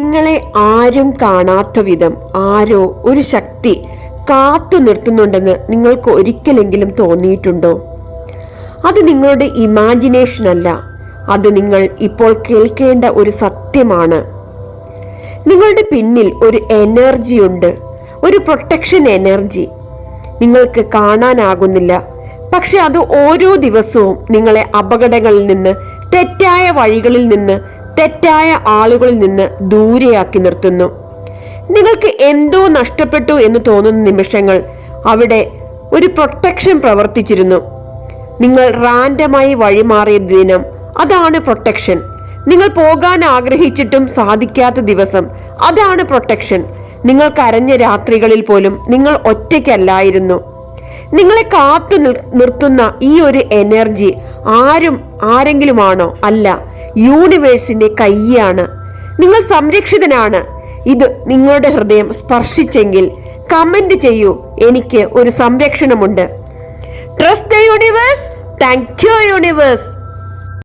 നിങ്ങളെ ആരും കാണാത്ത വിധം ആരോ ഒരു ശക്തി കാത്തു നിർത്തുന്നുണ്ടെന്ന് നിങ്ങൾക്ക് ഒരിക്കലെങ്കിലും തോന്നിയിട്ടുണ്ടോ? അത് നിങ്ങളുടെ ഇമാജിനേഷൻ അല്ല, അത് നിങ്ങൾ ഇപ്പോൾ കേൾക്കേണ്ട ഒരു സത്യമാണ്. നിങ്ങളുടെ പിന്നിൽ ഒരു എനർജി ഉണ്ട്, ഒരു പ്രൊട്ടക്ഷൻ എനർജി. നിങ്ങൾക്ക് കാണാനാകുന്നില്ല, പക്ഷെ അത് ഓരോ ദിവസവും നിങ്ങളെ അപകടങ്ങളിൽ നിന്ന്, തെറ്റായ വഴികളിൽ നിന്ന്, തെറ്റായ ആളുകളിൽ നിന്ന് ദൂരെയാക്കി നിർത്തുന്നു. നിങ്ങൾക്ക് എന്തോ നഷ്ടപ്പെട്ടു എന്ന് തോന്നുന്ന നിമിഷങ്ങൾ അവിടെ ഒരു പ്രൊട്ടക്ഷൻ പ്രവർത്തിച്ചിരുന്നു. നിങ്ങൾ റാൻഡമായി വഴിമാറിയ ദിനം, അതാണ് പ്രൊട്ടക്ഷൻ. നിങ്ങൾ പോകാൻ ആഗ്രഹിച്ചിട്ടും സാധിക്കാത്ത ദിവസം, അതാണ് പ്രൊട്ടക്ഷൻ. നിങ്ങൾ കരഞ്ഞ രാത്രികളിൽ പോലും നിങ്ങൾ ഒറ്റയ്ക്കല്ലായിരുന്നു. നിങ്ങളെ കാത്തു നിർത്തുന്ന ഈ ഒരു എനർജി ആരെങ്കിലുമാണോ? അല്ല, യൂണിവേഴ്സിന്റെ കൈയാണ്. നിങ്ങൾ സംരക്ഷിതനാണ്. ഇത് നിങ്ങളുടെ ഹൃദയം സ്പർശിച്ചെങ്കിൽ കമന്റ് ചെയ്യൂ, എനിക്ക് ഒരു സംരക്ഷണമുണ്ട്. Trust the universe. Thank you universe.